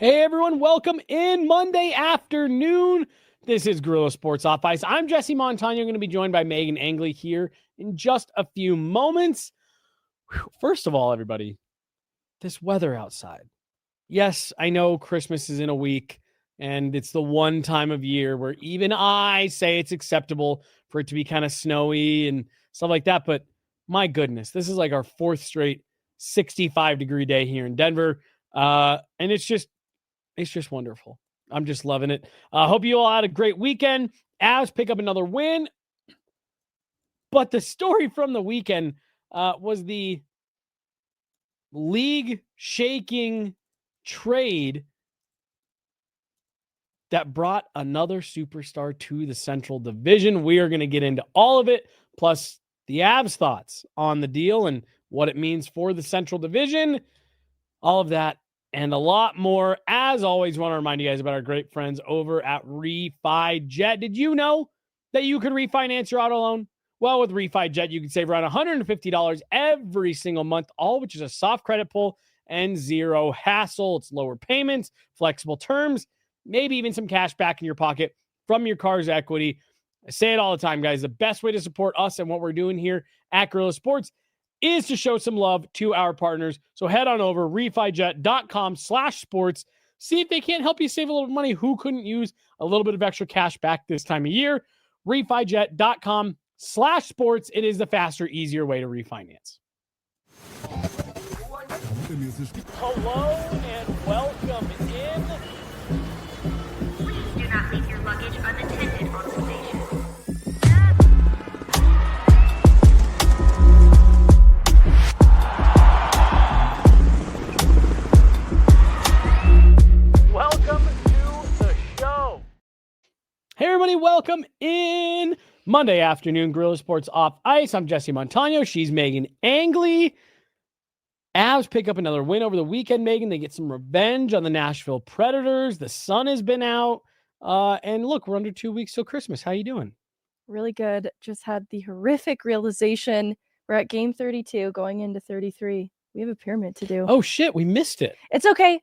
Hey everyone, welcome in Monday afternoon. This is Guerilla Sports Off Ice. I'm Jesse Montano. I'm going to be joined by Meghan Angley here in just a few moments. First of all, everybody, this weather outside. Yes, I know Christmas is in a week, and it's the one time of year where even I say it's acceptable for it to be kind of snowy and stuff like that. But my goodness, this is like our fourth straight 65-degree day here in Denver. And it's just wonderful. I'm just loving it. Hope you all had a great weekend. Avs pick up another win. But the story from the weekend was the league-shaking trade that brought another superstar to the Central Division. We are going to get into all of it, plus the Avs' thoughts on the deal and what it means for the Central Division. All of that and a lot more. As always, want to remind you guys about our great friends over at RefiJet. Did you know that you could refinance your auto loan? Well, with RefiJet, you can save around $150 every single month, all which is a soft credit pull and zero hassle. It's lower payments, flexible terms, maybe even some cash back in your pocket from your car's equity. I say it all the time, guys. The best way to support us and what we're doing here at Guerilla Sports is to show some love to our partners. So head on over refijet.com/sports. See if they can't help you save a little money. Who couldn't use a little bit of extra cash back this time of year? refijet.com/sports. It is the faster, easier way to refinance. Hello and welcome in. Please do not leave your luggage unattended on the station. Welcome to the show. Hey, everybody, welcome in Monday afternoon, Guerilla Sports Off Ice. I'm Jesse Montano. She's Meghan Angley. Avs pick up another win over the weekend, Meghan. They get some revenge on the Nashville Predators. The sun has been out. And look, we're under 2 weeks till Christmas. How you doing? Really good. Just had the horrific realization. We're at game 32 going into 33. We have a pyramid to do. Oh, shit. We missed it. It's okay.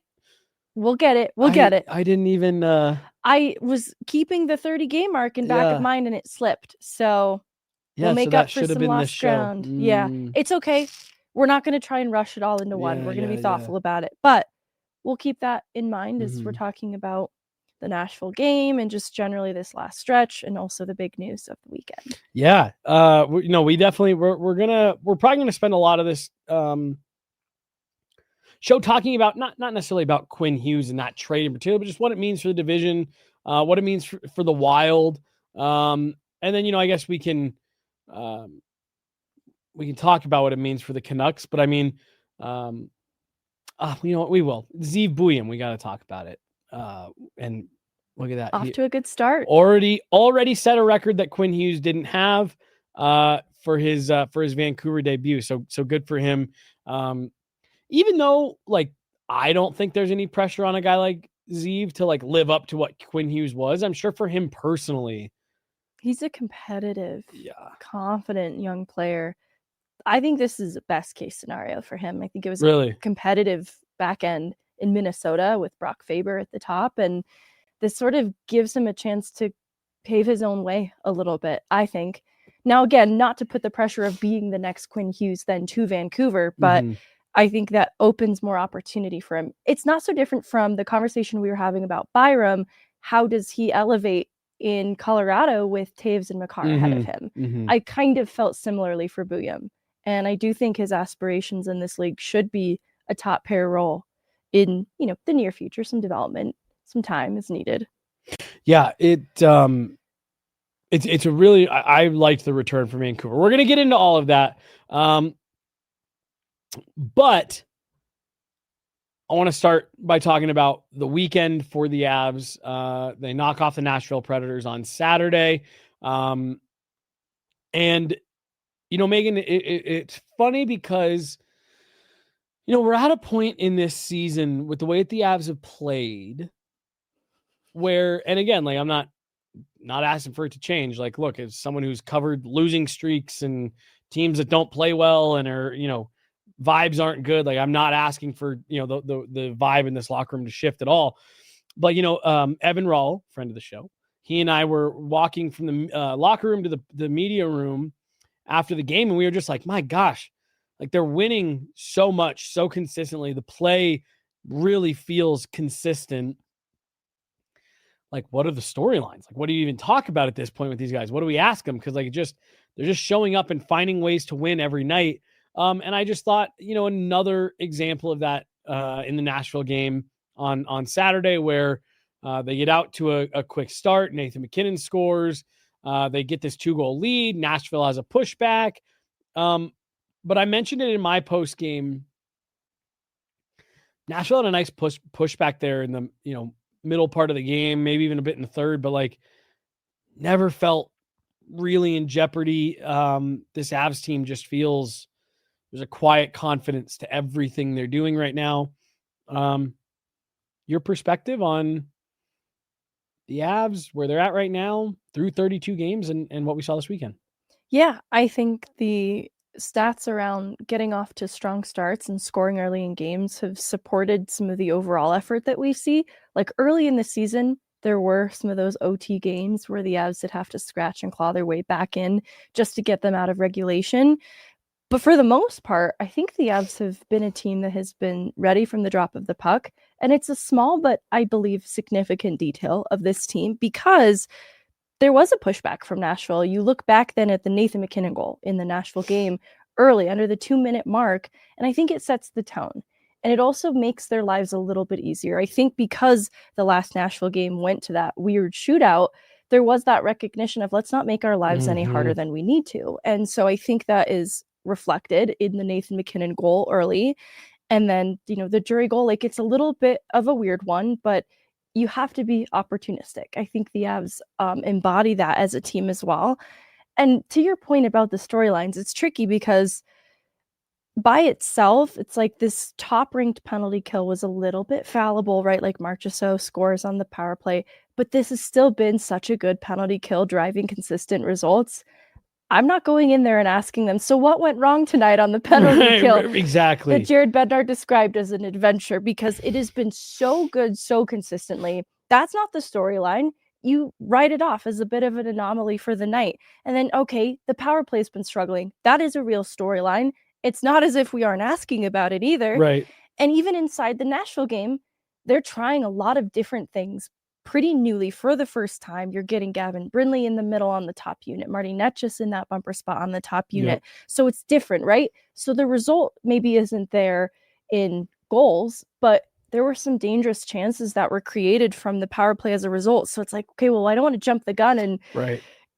We'll get it. We'll get it. I didn't even... I was keeping the 30 game mark in back of mind and it slipped. So we'll make so up for some lost ground. Yeah, it's okay. We're not going to try and rush it all into one. We're going to be thoughtful about it. But we'll keep that in mind as we're talking about the Nashville game and just generally this last stretch and also the big news of the weekend. Yeah. We definitely, we're probably going to spend a lot of this show talking about not necessarily about Quinn Hughes and that trade in particular, but just what it means for the division, what it means for the Wild. And then, I guess we can talk about what it means for the Canucks, but I mean, we will. Zeev Buium, we got to talk about it. And look at that. Off to a good start. Already set a record that Quinn Hughes didn't have for his Vancouver debut. So good for him. Even though, I don't think there's any pressure on a guy like Zeev to, live up to what Quinn Hughes was. I'm sure for him personally. He's a competitive, confident young player. I think this is a best case scenario for him. I think it was a competitive back end in Minnesota with Brock Faber at the top. And this sort of gives him a chance to pave his own way a little bit, I think. Now, again, not to put the pressure of being the next Quinn Hughes then to Vancouver, but I think that opens more opportunity for him. It's not so different from the conversation we were having about Byram. How does he elevate in Colorado with Taves and Makar ahead of him? I kind of felt similarly for Buium. And I do think his aspirations in this league should be a top pair role in, the near future. Some development, some time is needed. Yeah, it's a really, I liked the return from Vancouver. We're going to get into all of that. But I want to start by talking about the weekend for the Avs. They knock off the Nashville Predators on Saturday. And, Meghan, it's funny because, we're at a point in this season with the way that the Avs have played where, and again, I'm not asking for it to change. Look, as someone who's covered losing streaks and teams that don't play well and are, vibes aren't good. Like, I'm not asking for, the vibe in this locker room to shift at all. But, Evan Rawl, friend of the show, he and I were walking from the locker room to the media room after the game. And we were just like, my gosh, like, they're winning so much, so consistently. The play really feels consistent. Like, what are the storylines? Like, what do you even talk about at this point with these guys? What do we ask them? Because they're just showing up and finding ways to win every night. And I just thought, another example of that in the Nashville game on Saturday, where they get out to a quick start. Nathan MacKinnon scores. They get this 2-goal lead. Nashville has a pushback. But I mentioned it in my post game. Nashville had a nice pushback there in the middle part of the game, maybe even a bit in the third, but like never felt really in jeopardy. This Avs team just feels there's a quiet confidence to everything they're doing right now. Your perspective on the Avs, where they're at right now through 32 games and what we saw this weekend? Yeah, I think the stats around getting off to strong starts and scoring early in games have supported some of the overall effort that we see. Like early in the season, there were some of those OT games where the Avs did have to scratch and claw their way back in just to get them out of regulation. But for the most part, I think the Avs have been a team that has been ready from the drop of the puck. And it's a small, but I believe significant detail of this team, because there was a pushback from Nashville. You look back then at the Nathan MacKinnon goal in the Nashville game early under the 2-minute mark, and I think it sets the tone. And it also makes their lives a little bit easier. I think because the last Nashville game went to that weird shootout, there was that recognition of let's not make our lives any harder than we need to. And so I think that is reflected in the Nathan MacKinnon goal early. And then, the Drury goal, like it's a little bit of a weird one, but you have to be opportunistic. I think the Avs embody that as a team as well. And to your point about the storylines, it's tricky because by itself, it's like this top-ranked penalty kill was a little bit fallible, right? Like Marchessault scores on the power play, but this has still been such a good penalty kill, driving consistent results. I'm not going in there and asking them, so what went wrong tonight on the penalty kill? Exactly. That Jared Bednar described as an adventure, because it has been so good, so consistently. That's not the storyline. You write it off as a bit of an anomaly for the night. And then, okay, the power play's been struggling. That is a real storyline. It's not as if we aren't asking about it either. Right. And even inside the Nashville game, they're trying a lot of different things pretty newly for the first time. You're getting Gavin Brindley in the middle on the top unit, Marty Netchus in that bumper spot on the top unit. Yep. So it's different, right? So the result maybe isn't there in goals, but there were some dangerous chances that were created from the power play as a result. So it's like, okay, well, I don't want to jump the gun and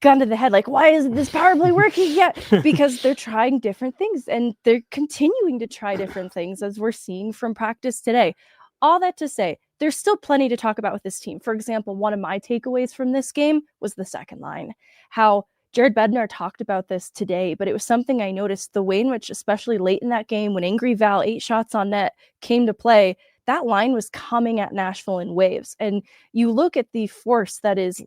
gun to the head. Like, why isn't this power play working yet? Because they're trying different things, and they're continuing to try different things, as we're seeing from practice today. All that to say, there's still plenty to talk about with this team. For example, one of my takeaways from this game was the second line. How Jared Bednar talked about this today, but it was something I noticed, the way in which, especially late in that game, when Angry Val 8 shots on net came to play, that line was coming at Nashville in waves. And you look at the force that is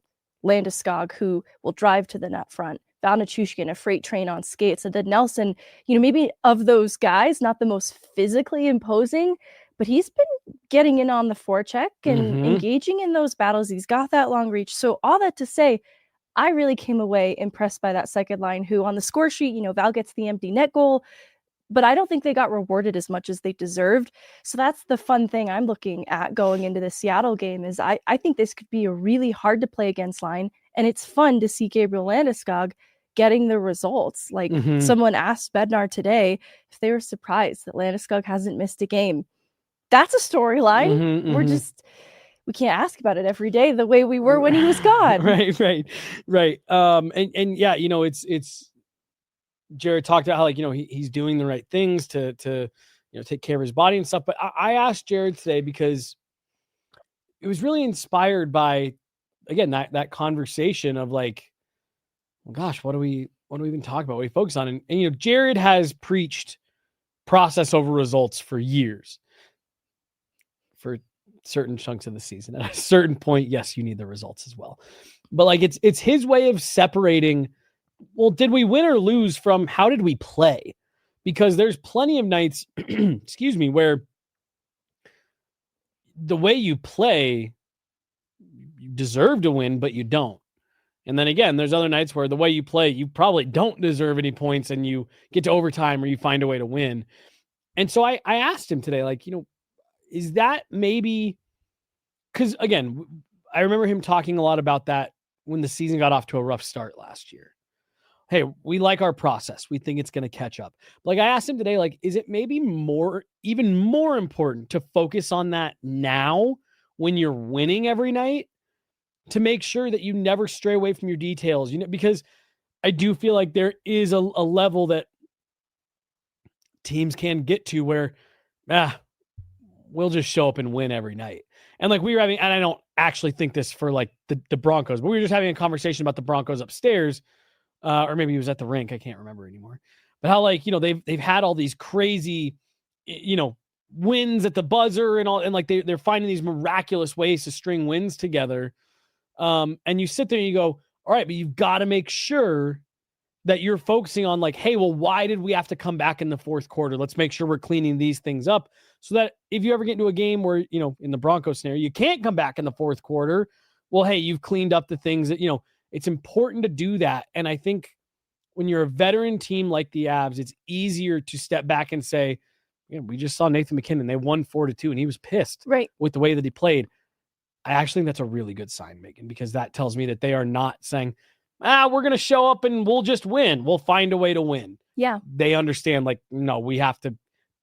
Landeskog, who will drive to the net front, Val Nichushkin, a freight train on skates, and then Nelson, maybe of those guys, not the most physically imposing, but he's been getting in on the forecheck and engaging in those battles. He's got that long reach. So all that to say, I really came away impressed by that second line, who on the score sheet, Val gets the empty net goal, but I don't think they got rewarded as much as they deserved. So that's the fun thing I'm looking at going into the Seattle game, is I think this could be a really hard to play against line. And it's fun to see Gabriel Landeskog getting the results. Like someone asked Bednar today if they were surprised that Landeskog hasn't missed a game. That's a storyline. We can't ask about it every day the way we were when he was gone. Right. And yeah, it's Jared talked about how, like, he's doing the right things to take care of his body and stuff. But I asked Jared today because it was really inspired by, again, that conversation of like, well, gosh, what do we even talk about? What do we focus on? And Jared has preached process over results for years. For certain chunks of the season. At a certain point, yes, you need the results as well. But like it's his way of separating, well, did we win or lose from how did we play? because there's plenty of nights, excuse me, where the way you play, you deserve to win, but you don't. And then again, there's other nights where the way you play, you probably don't deserve any points and you get to overtime or you find a way to win. And so I asked him today, like, is that maybe, because again, I remember him talking a lot about that when the season got off to a rough start last year. Hey, we like our process. We think it's going to catch up. Like I asked him today, like, is it maybe even more important to focus on that now when you're winning every night to make sure that you never stray away from your details, because I do feel like there is a level that teams can get to where, we'll just show up and win every night. And like we were having, and I don't actually think this for like the Broncos, but we were just having a conversation about the Broncos upstairs, or maybe he was at the rink. I can't remember anymore. But how like, they've had all these crazy, wins at the buzzer and all, and like they're finding these miraculous ways to string wins together. And you sit there and you go, all right, but you've got to make sure that you're focusing on like, hey, well, why did we have to come back in the fourth quarter? Let's make sure we're cleaning these things up so that if you ever get into a game where, in the Broncos scenario, you can't come back in the fourth quarter. Well, hey, you've cleaned up the things that, it's important to do that. And I think when you're a veteran team like the Avs, it's easier to step back and say, we just saw Nathan McKinnon. They won 4-2 and he was pissed with the way that he played. I actually think that's a really good sign, Megan, because that tells me that they are not saying, we're going to show up and we'll just win. We'll find a way to win. Yeah. They understand like, no,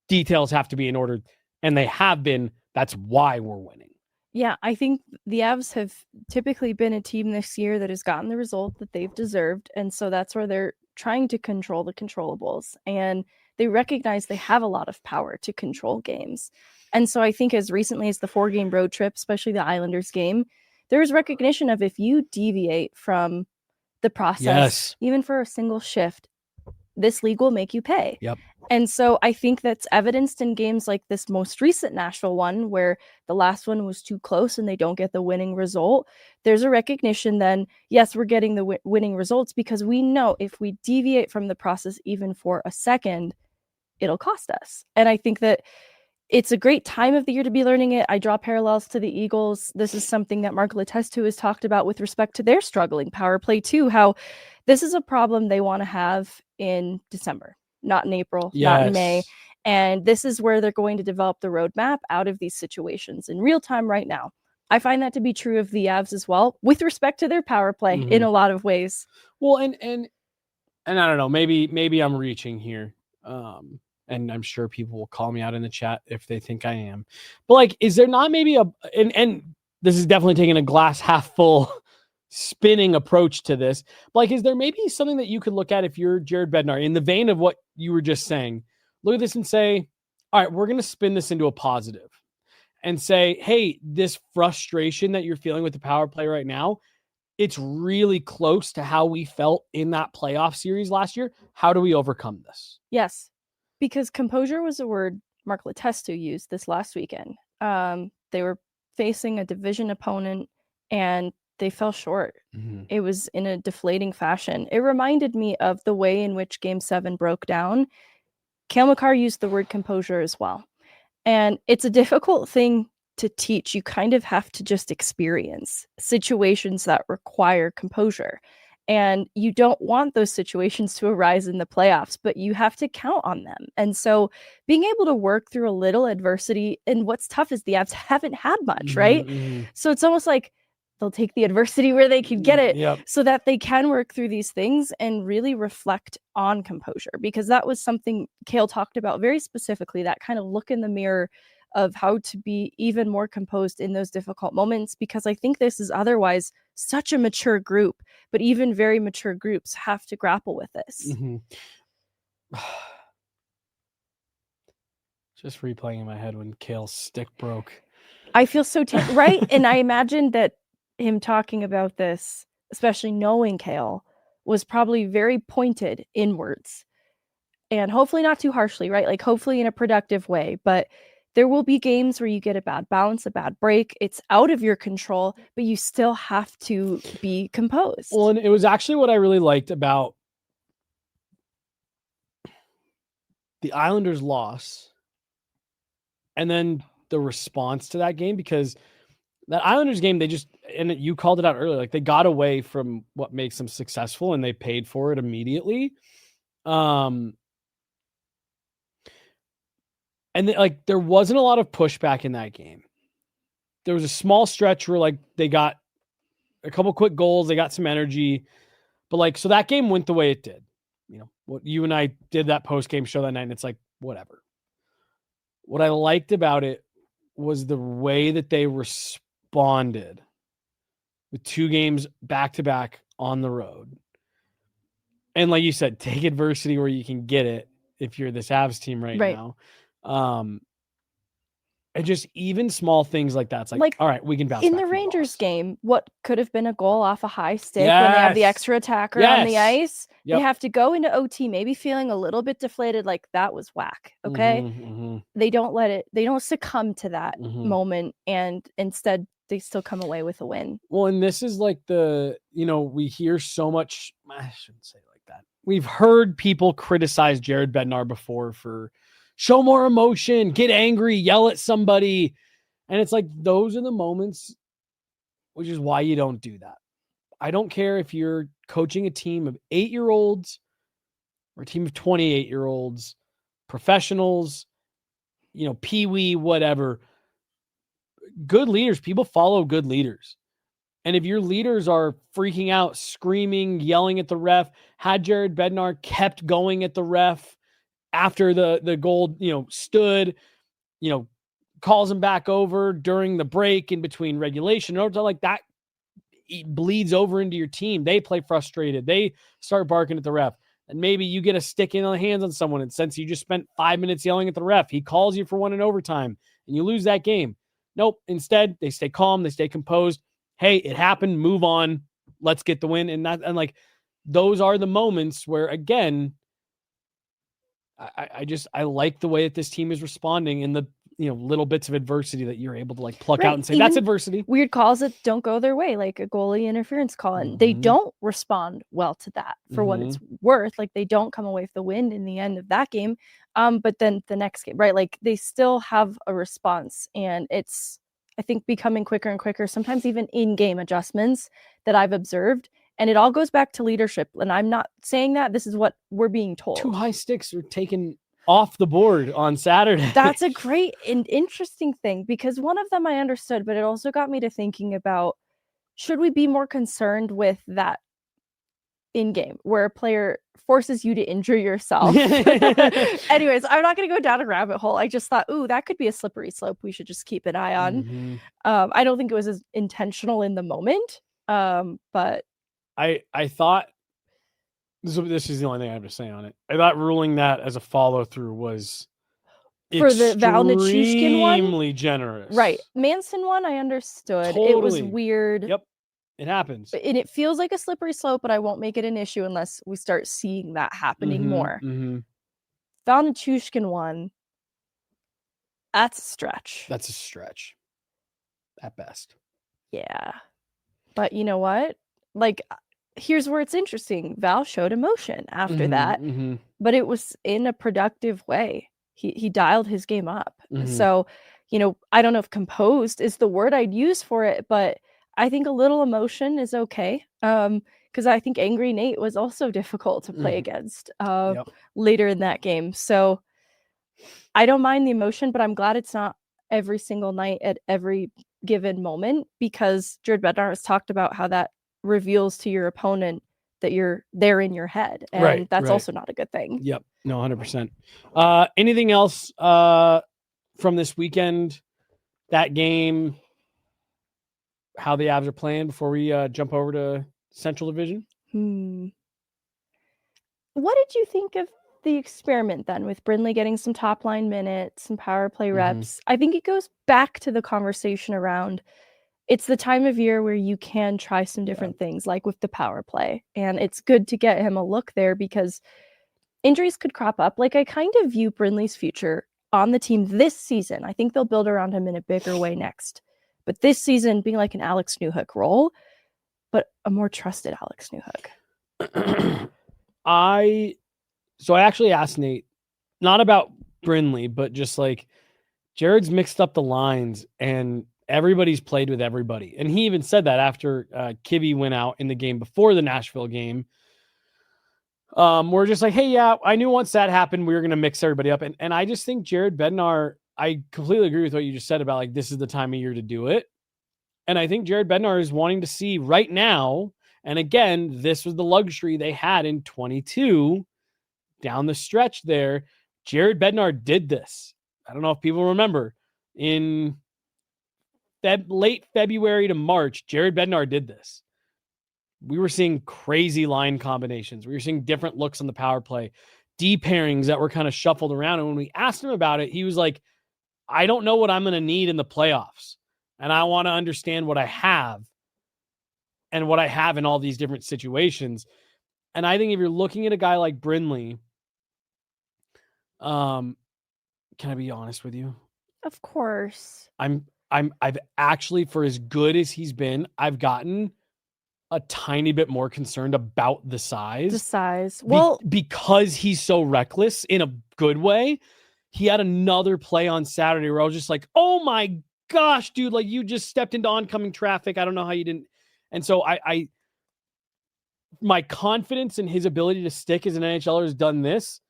details have to be in order, and they have been. That's why we're winning. Yeah, I think the Avs have typically been a team this year that has gotten the result that they've deserved. And so that's where they're trying to control the controllables. And they recognize they have a lot of power to control games. And so I think as recently as the 4-game road trip, especially the Islanders game, there is recognition of if you deviate from the process, even for a single shift, this league will make you pay. Yep. And so I think that's evidenced in games like this most recent Nashville one, where the last one was too close and they don't get the winning result. There's a recognition then, yes, we're getting the winning results because we know if we deviate from the process even for a second, it'll cost us. And I think that it's a great time of the year to be learning it. I draw parallels to the Eagles. This is something that Mark Letestu has talked about with respect to their struggling power play too, how this is a problem they want to have in December, not in April, not in May. And this is where they're going to develop the roadmap out of these situations in real time right now. I find that to be true of the Avs as well, with respect to their power play in a lot of ways. Well, and I don't know, maybe I'm reaching here. And I'm sure people will call me out in the chat if they think I am. But like, is there not maybe and this is definitely taking a glass half full spinning approach to this. But like, is there maybe something that you could look at if you're Jared Bednar in the vein of what you were just saying? Look at this and say, all right, we're going to spin this into a positive and say, hey, this frustration that you're feeling with the power play right now, it's really close to how we felt in that playoff series last year. How do we overcome this? Yes. Because composure was a word Mark Letestu used this last weekend. They were facing a division opponent and they fell short. It was in a deflating fashion. It reminded me of the way in which Game 7 broke down. Cale Makar used the word composure as well. And it's a difficult thing to teach. You kind of have to just experience situations that require composure. And you don't want those situations to arise in the playoffs, but you have to count on them. And so being able to work through a little adversity, and what's tough is the Avs haven't had much, right? So it's almost like they'll take the adversity where they can get it so that they can work through these things and really reflect on composure, because that was something Cale talked about very specifically, that kind of look in the mirror of how to be even more composed in those difficult moments, because I think this is otherwise such a mature group, but even very mature groups have to grapple with this. Just replaying in my head when Cale's stick broke. I feel so right. And I imagine that him talking about this, especially knowing Cale, was probably very pointed inwards and hopefully not too harshly, right? Like hopefully in a productive way, but there will be games where you get a bad bounce, a bad break. It's out of your control, but you still have to be composed. Well, and it was actually what I really liked about the Islanders' loss and then the response to that game, because that Islanders game, and you called it out earlier, like they got away from what makes them successful and they paid for it immediately. And like there wasn't a lot of pushback in that game. There was a small stretch where like they got a couple quick goals, they got some energy, but like, so that game went the way it did. You know, what you and I did that post-game show that night, and it's like, whatever. What I liked about it was the way that they responded with 2 games back-to-back on the road. And like you said, take adversity where you can get it if you're this Avs team right now. And just even small things like that. It's like all right, we can bounce in back the from Rangers loss. game. What could have been a goal off a high stick when they have the extra attacker on the ice. They have to go into OT, maybe feeling a little bit deflated, like that was whack. Okay. They don't succumb to that moment, and instead they still come away with a win. Well, and this is like we hear so much, I shouldn't say it like that. We've heard people criticize Jared Bednar before for show more emotion, get angry, yell at somebody. And it's like, those are the moments, which is why you don't do that. I don't care if you're coaching a team of 8-year-olds or a team of 28-year-olds, professionals, peewee, whatever. Good leaders, people follow good leaders. And if your leaders are freaking out, screaming, yelling at the ref, had Jared Bednar kept going at the ref after the goal, stood, calls him back over during the break in between regulation, like that, it bleeds over into your team. They play frustrated. They start barking at the ref. And maybe you get a stick in the hands on someone. And since you just spent 5 minutes yelling at the ref, he calls you for one in overtime and you lose that game. Nope. Instead, they stay calm. They stay composed. Hey, it happened. Move on. Let's get the win. And like, those are the moments where, again, I like the way that this team is responding in the little bits of adversity that you're able to like pluck out and say, that's adversity. Weird calls that don't go their way, like a goalie interference call, and they don't respond well to that for what it's worth. Like they don't come away with the win in the end of that game. But then the next game, right? Like they still have a response, and it's, I think, becoming quicker and quicker, sometimes even in-game adjustments that I've observed. And it all goes back to leadership. And I'm not saying that. This is what we're being told. 2 high sticks were taken off the board on Saturday. That's a great and interesting thing, because one of them I understood, but it also got me to thinking about, should we be more concerned with that in-game where a player forces you to injure yourself? Anyways, I'm not going to go down a rabbit hole. I just thought, that could be a slippery slope we should just keep an eye on. I don't think it was as intentional in the moment, but I thought, this is the only thing I have to say on it. I thought ruling that as a follow-through was for the Val Nichushkin one, extremely generous. Right. Manson one, I understood. Totally. It was weird. Yep. It happens. And it feels like a slippery slope, but I won't make it an issue unless we start seeing that happening more. Val Nichushkin one, that's a stretch. That's a stretch. At best. Yeah. But you know what? Like, here's where it's interesting. Val showed emotion after that, but it was in a productive way. He dialed his game up. So, I don't know if composed is the word I'd use for it, but I think a little emotion is okay. Because I think Angry Nate was also difficult to play against later in that game. So I don't mind the emotion, but I'm glad it's not every single night at every given moment, because Jared Bednar has talked about how that reveals to your opponent that you're there in your head, and that's also not a good thing. Yep. No, 100%. Anything else from this weekend, that game, how the Avs are playing before we jump over to Central Division? What did you think of the experiment then with Brindley getting some top line minutes, some power play reps? I think it goes back to the conversation around, it's the time of year where you can try some different things, like with the power play. And it's good to get him a look there, because injuries could crop up. Like, I kind of view Brindley's future on the team this season. I think they'll build around him in a bigger way next. But this season being like an Alex Newhook role, but a more trusted Alex Newhook. I actually asked Nate not about Brindley, but just like Jared's mixed up the lines and everybody's played with everybody. And he even said that after Kibbe went out in the game before the Nashville game. We're just like, hey, yeah, I knew once that happened, we were going to mix everybody up. And I just think Jared Bednar, I completely agree with what you just said about like, this is the time of year to do it. And I think Jared Bednar is wanting to see right now. And again, this was the luxury they had in 22 down the stretch there. Jared Bednar did this. I don't know if people remember in late February to March, Jared Bednar did this. We were seeing crazy line combinations. We were seeing different looks on the power play, D pairings that were kind of shuffled around. And when we asked him about it, he was like, I don't know what I'm going to need in the playoffs. And I want to understand what I have and what I have in all these different situations. And I think if you're looking at a guy like Brindley, can I be honest with you? Of course. I've actually, for as good as he's been, I've gotten a tiny bit more concerned about the size. Well, because he's so reckless in a good way. He had another play on Saturday where I was just like, oh my gosh, dude, like you just stepped into oncoming traffic. I don't know how you didn't. And so my confidence in his ability to stick as an NHLer has done this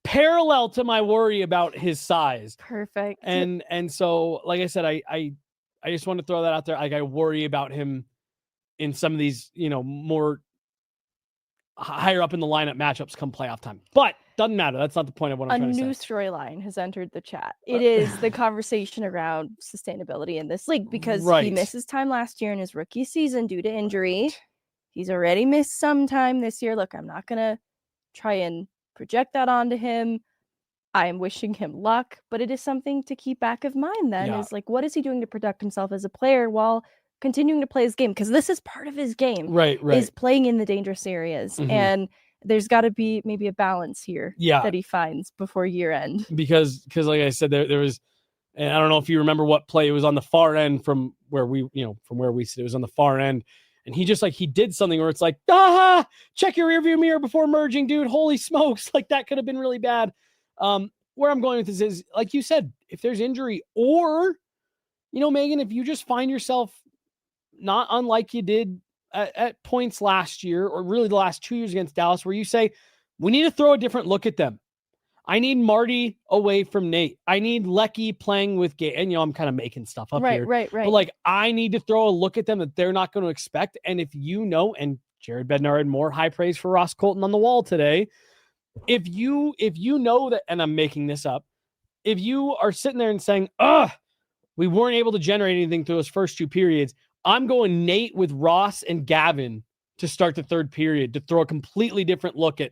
parallel to my worry about his size. Perfect. And so, like I said, I just want to throw that out there. Like I worry about him in some of these, more higher up in the lineup matchups come playoff time. But doesn't matter. That's not the point of what I'm trying to say. A new storyline has entered the chat. It is the conversation around sustainability in this league because he missed his time last year in his rookie season due to injury. He's already missed some time this year. Look, I'm not going to try and project that onto him. I am wishing him luck, but it is something to keep back of mind then is like, what is he doing to protect himself as a player while continuing to play his game? Because this is part of his game. Right. Is playing in the dangerous areas. Mm-hmm. And there's got to be maybe a balance here that he finds before year end. Because like I said, there was, and I don't know if you remember what play, it was on the far end from where we sit, it was on the far end. And he just he did something where it's like, check your rearview mirror before merging, dude. Holy smokes. Like that could have been really bad. Where I'm going with this is, like you said, if there's injury or, Megan, if you just find yourself not unlike you did at points last year, or really the last 2 years against Dallas, where you say, we need to throw a different look at them. I need Marty away from Nate. I need Lecky playing with Gay. And, I'm kind of making stuff up here. Right. But I need to throw a look at them that they're not going to expect. And if and Jared Bednar had more high praise for Ross Colton on the wall today. If you know that, and I'm making this up, if you are sitting there and saying, we weren't able to generate anything through those first two periods, I'm going Nate with Ross and Gavin to start the third period to throw a completely different look at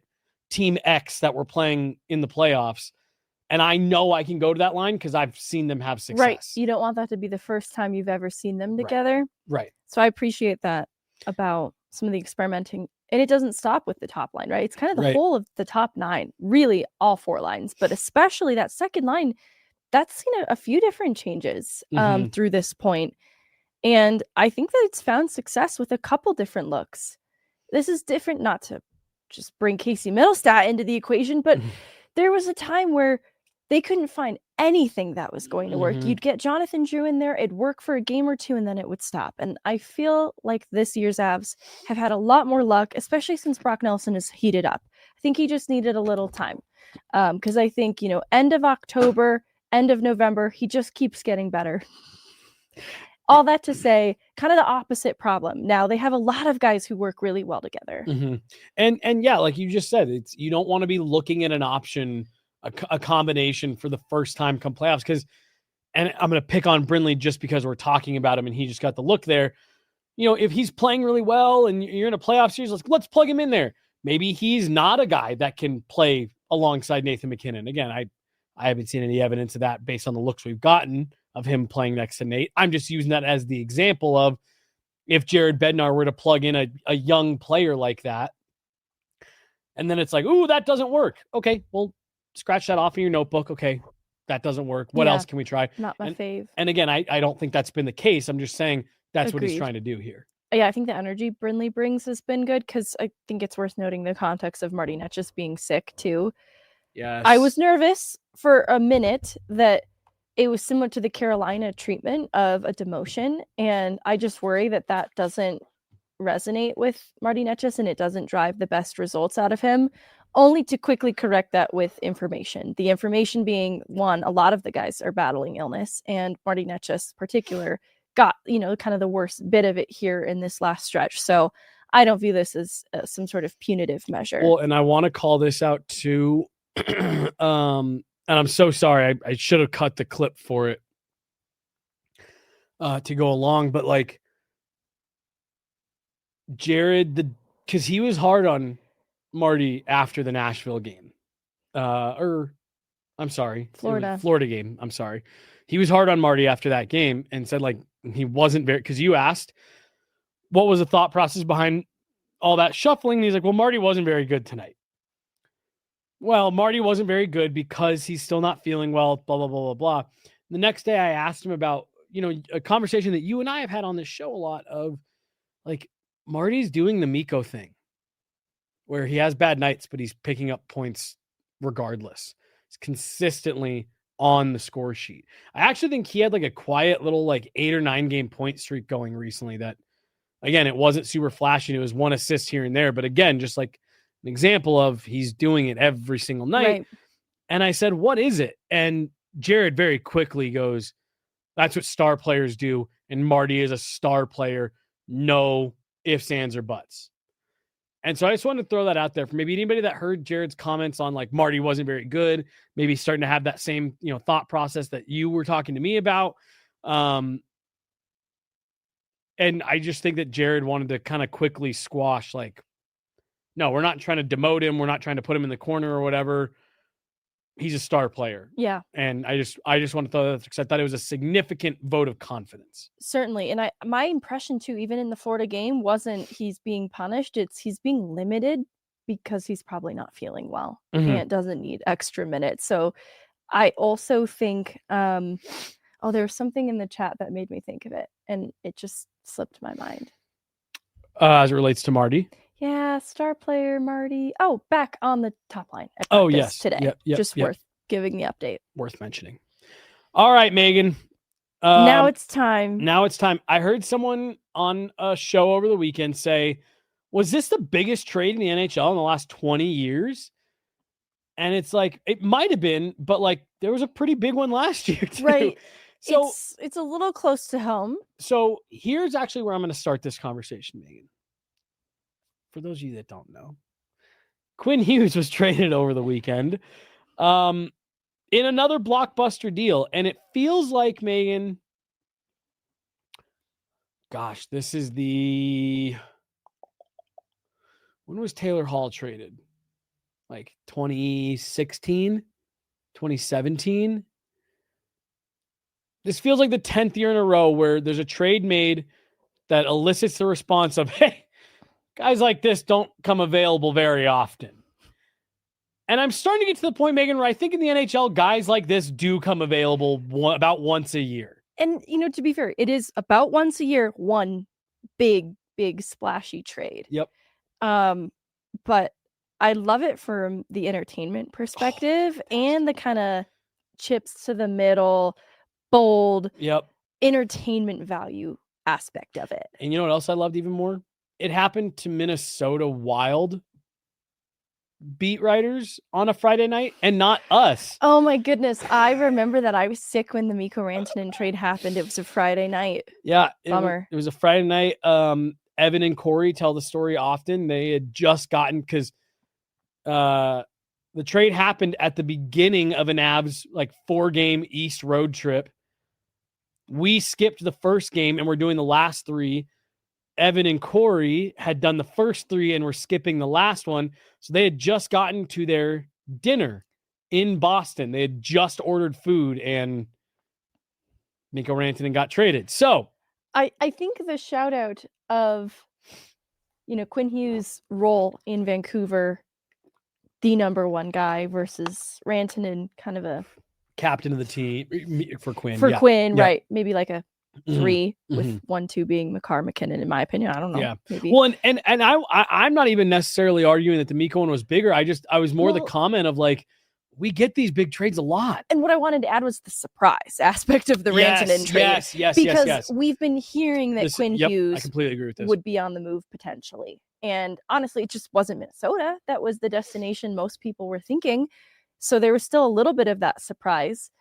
Team X that we're playing in the playoffs. And I know I can go to that line because I've seen them have success. Right. You don't want that to be the first time you've ever seen them together. Right. So I appreciate that about some of the experimenting. And it doesn't stop with the top line, right? It's kind of the whole of the top nine, really all four lines, but especially that second line, that's seen a few different changes through this point. And I think that it's found success with a couple different looks. This is different, not to just bring Casey Middlestat into the equation, but there was a time where they couldn't find anything that was going to work. You'd get Jonathan Drew in there, it'd work for a game or two, and then it would stop. And I feel like this year's Avs have had a lot more luck, especially since Brock Nelson has heated up. I think he just needed a little time. Because I think, end of October, end of November, he just keeps getting better. All that to say, kind of the opposite problem. Now they have a lot of guys who work really well together. And yeah, like you just said, you don't want to be looking at an option, a combination for the first time come playoffs. And I'm going to pick on Brindley just because we're talking about him and he just got the look there. If he's playing really well and you're in a playoff series, let's plug him in there. Maybe he's not a guy that can play alongside Nathan MacKinnon. Again, I haven't seen any evidence of that based on the looks we've gotten of him playing next to Nate. I'm just using that as the example of if Jared Bednar were to plug in a young player like that, and then it's like, ooh, that doesn't work. Okay, well, scratch that off in your notebook. Okay, that doesn't work. What else can we try? Not my fave. And again, I don't think that's been the case. I'm just saying that's what he's trying to do here. Yeah, I think the energy Brindley brings has been good because I think it's worth noting the context of Marty Netsch just being sick too. Yes. I was nervous for a minute that it was similar to the Carolina treatment of a demotion. And I just worry that that doesn't resonate with Marty Necas and it doesn't drive the best results out of him, only to quickly correct that with information. The information being, one, a lot of the guys are battling illness, and Marty Necas in particular got, kind of the worst bit of it here in this last stretch. So I don't view this as some sort of punitive measure. Well, and I want to call this out too. And I'm so sorry. I should have cut the clip for it to go along, but like Jared, because he was hard on Marty after the Nashville game. I'm sorry, Florida game. I'm sorry. He was hard on Marty after that game and said like he wasn't very, because you asked what was the thought process behind all that shuffling. And he's like, well, Marty wasn't very good tonight. Well, Marty wasn't very good because he's still not feeling well, blah, blah, blah, blah, blah. The next day I asked him about, a conversation that you and I have had on this show a lot of like Marty's doing the Mikko thing where he has bad nights, but he's picking up points regardless. He's consistently on the score sheet. I actually think he had like a quiet little like 8 or 9 game point streak going recently that, again, it wasn't super flashy. It was 1 assist here and there. But again, just like an example of he's doing it every single night. Right. And I said, what is it? And Jared very quickly goes, that's what star players do. And Marty is a star player. No ifs, ands, or buts. And so I just wanted to throw that out there for maybe anybody that heard Jared's comments on like Marty wasn't very good, maybe starting to have that same, thought process that you were talking to me about. And I just think that Jared wanted to kind of quickly squash, like, no, we're not trying to demote him. We're not trying to put him in the corner or whatever. He's a star player. Yeah. And I just want to throw that because I thought it was a significant vote of confidence. Certainly. And my impression too, even in the Florida game, wasn't he's being punished. It's he's being limited because he's probably not feeling well and doesn't need extra minutes. So I also think, there was something in the chat that made me think of it and it just slipped my mind. As it relates to Marty. Yeah, star player Marty. Oh, back on the top line. Oh, yes. Today. Yep, worth giving the update. Worth mentioning. All right, Megan. Now it's time. I heard someone on a show over the weekend say, was this the biggest trade in the NHL in the last 20 years? And it's like, it might have been, but like there was a pretty big one last year too. Right. So it's a little close to home. So here's actually where I'm going to start this conversation, Megan. For those of you that don't know, Quinn Hughes was traded over the weekend in another blockbuster deal. And it feels like, Megan, gosh, this is when was Taylor Hall traded? Like 2016, 2017? This feels like the 10th year in a row where there's a trade made that elicits the response of, hey, guys like this don't come available very often. And I'm starting to get to the point, Megan, where I think in the NHL, guys like this do come available about once a year. And, to be fair, it is about once a year, one big splashy trade. Yep. But I love it from the entertainment perspective and the kind of chips to the middle, bold, entertainment value aspect of it. And you know what else I loved even more? It happened to Minnesota Wild beat writers on a Friday night and not us. Oh my goodness. I remember that. I was sick when the Mikko Rantanen trade happened. It was a Friday night. Yeah. Bummer. It was a Friday night. Evan and Corey tell the story often. They had just gotten, because the trade happened at the beginning of an Avs like 4-game East road trip. We skipped the first game and we're doing the last 3. Evan and Corey had done the first 3 and were skipping the last one. So they had just gotten to their dinner in Boston. They had just ordered food and Mikko Rantanen got traded. So I think the shout out of, Quinn Hughes' role in Vancouver, the number 1 guy versus Rantanen, kind of a captain of the team for Quinn. Quinn, right. Maybe like a 3 with 1, 2 being Makar McKinnon, in my opinion. I don't know. Yeah. Maybe. Well, and I'm not even necessarily arguing that the Mikko one was bigger. I was more the comment of like, we get these big trades a lot. And what I wanted to add was the surprise aspect of the Rantanen trade. Yes. Because we've been hearing that Quinn I Hughes completely agree with this. would be on the move potentially. And honestly, it just wasn't Minnesota. That was the destination most people were thinking. So there was still a little bit of that surprise.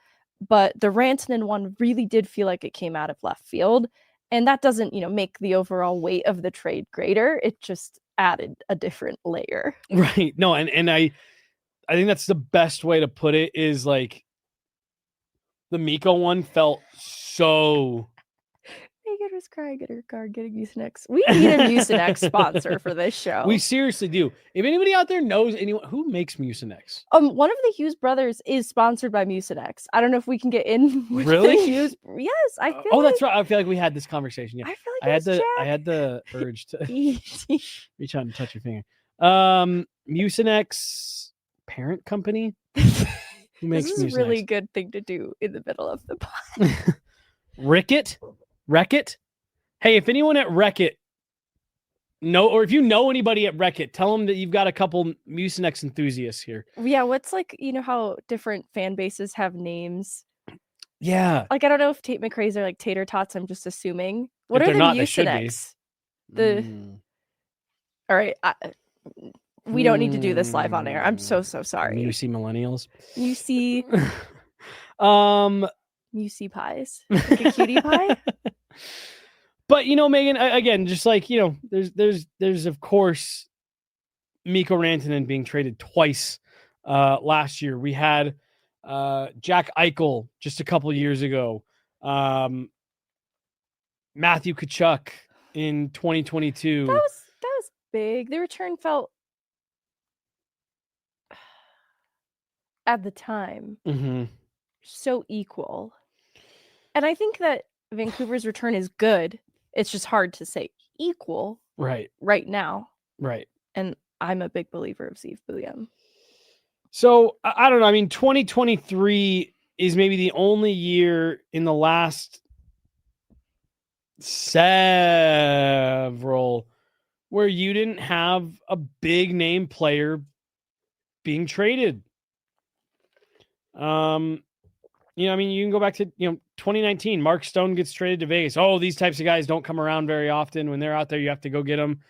But the Rantanen one really did feel like it came out of left field. And that doesn't, make the overall weight of the trade greater. It just added a different layer. Right. No, and I think that's the best way to put it is like the Mikko one felt so. Megan was crying in her car getting Mucinex. We need a Mucinex sponsor for this show. We seriously do. If anybody out there knows anyone who makes Mucinex, one of the Hughes brothers is sponsored by Mucinex. I don't know if we can get in with really? The Hughes. Yes, I feel. That's right. I feel like we had this conversation. Yeah, I feel like I had the urge to reach out and touch your finger. Mucinex parent company. Who makes this is Mucinex? A really good thing to do in the middle of the pod. Reckitt. Hey, if anyone at Reckitt or if you know anybody at Reckitt, tell them that you've got a couple Mucinex enthusiasts here. Yeah, what's like, how different fan bases have names? Yeah. Like, I don't know if Tate McRae's are like tater tots, I'm just assuming. What are the Mucinex? All right. We don't need to do this live on air. I'm so sorry. UC millennials. UC UC pies. Like a cutie pie. But Megan, again, just like there's of course Mikko Rantanen being traded twice last year. We had Jack Eichel just a couple years ago. Matthew Tkachuk in 2022. That was big. The return felt at the time so equal. And I think that Vancouver's return is good. It's just hard to say equal right now. Right. And I'm a big believer of Steve Bouillon. So I don't know. I mean, 2023 is maybe the only year in the last several where you didn't have a big name player being traded. You can go back to, 2019, Mark Stone gets traded to Vegas. Oh, these types of guys don't come around very often. When they're out there, you have to go get them.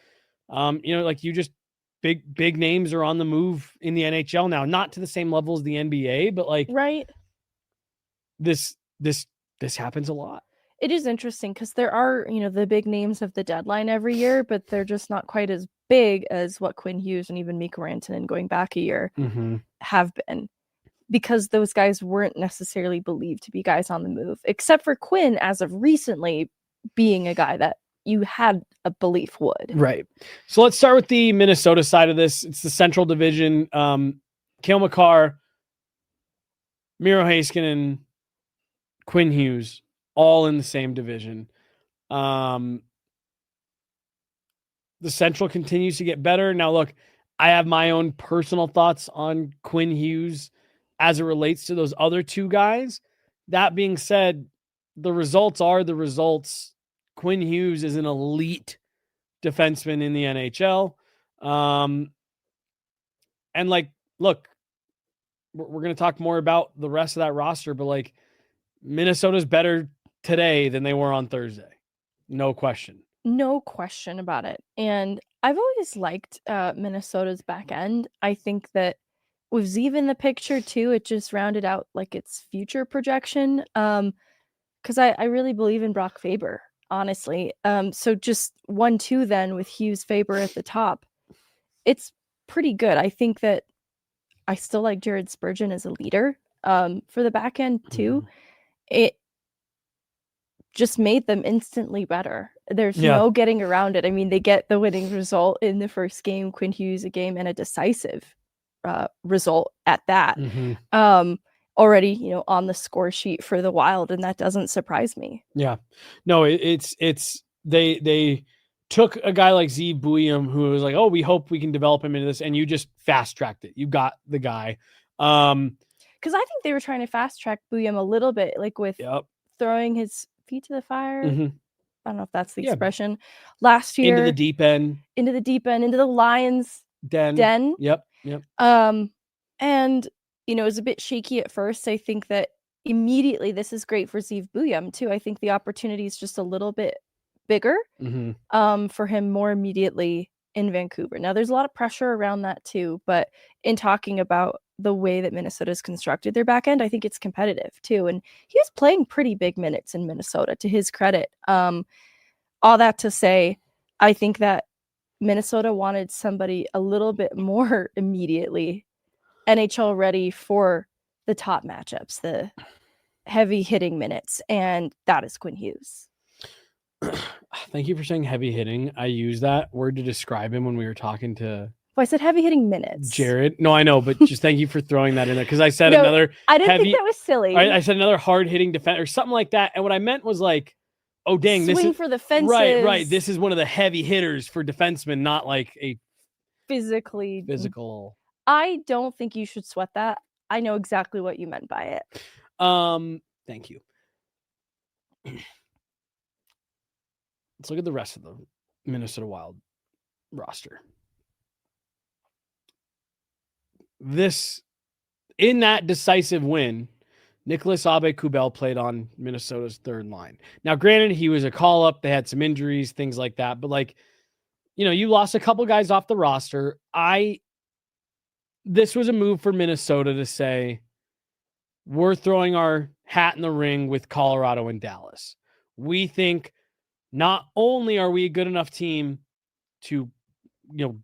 Big names are on the move in the NHL now, not to the same level as the NBA, but right. This happens a lot. It is interesting because there are, the big names of the deadline every year, but they're just not quite as big as what Quinn Hughes and even Mikko Rantanen going back a year have been. Because those guys weren't necessarily believed to be guys on the move, except for Quinn as of recently being a guy that you had a belief would. Right. So let's start with the Minnesota side of this. It's the Central Division. Cale Makar, Miro Heiskanen, Quinn Hughes, all in the same division. The Central continues to get better. Now, look, I have my own personal thoughts on Quinn Hughes as it relates to those other two guys. That being said, the results are the results. Quinn Hughes is an elite defenseman in the NHL. And look, we're going to talk more about the rest of that roster, but Minnesota's better today than they were on Thursday. No question. No question about it. And I've always liked Minnesota's back end. I think that with Zeev in the picture too, it just rounded out its future projection. Because I really believe in Brock Faber, honestly. So just 1-2 then with Hughes Faber at the top, it's pretty good. I think that I still like Jared Spurgeon as a leader for the back end too. It just made them instantly better. There's no getting around it. I mean, they get the winning result in the first game, Quinn Hughes a game, and a decisive result at that. Already, on the score sheet for the Wild, and that doesn't surprise me. Yeah, no, it's they took a guy like Zeev Bouillon who was like, oh, we hope we can develop him into this, and you just fast tracked it. You got the guy. Because I think they were trying to fast track Bouillon a little bit, with throwing his feet to the fire. I don't know if that's the expression. Last year, into the deep end, into the Lions den. Yep. And it was a bit shaky at first. I think that immediately this is great for Zeev Buium too. I think the opportunity is just a little bit bigger for him more immediately in Vancouver. Now there's a lot of pressure around that too, but in talking about the way that Minnesota's constructed their back end, I think it's competitive too. And he was playing pretty big minutes in Minnesota, to his credit. All that to say, I think that Minnesota wanted somebody a little bit more immediately NHL ready for the top matchups, the heavy hitting minutes, and that is Quinn Hughes. Thank you for saying heavy hitting. I used that word to describe him when we were talking to I said heavy hitting minutes. Jared. No, I know, but just thank you for throwing that in there, because I said another I didn't think that was silly. I said another hard hitting defense or something like that. And what I meant was like, oh dang, swing this is for the fences. Right. This is one of the heavy hitters for defensemen, not like a physical. I don't think you should sweat that. I know exactly what you meant by it. Thank you. Let's look at the rest of the Minnesota Wild roster. In that decisive win, Nicolas Aube-Kubel played on Minnesota's third line. Now, granted, he was a call-up. They had some injuries, things like that. But, you lost a couple guys off the roster. This was a move for Minnesota to say, we're throwing our hat in the ring with Colorado and Dallas. We think not only are we a good enough team to,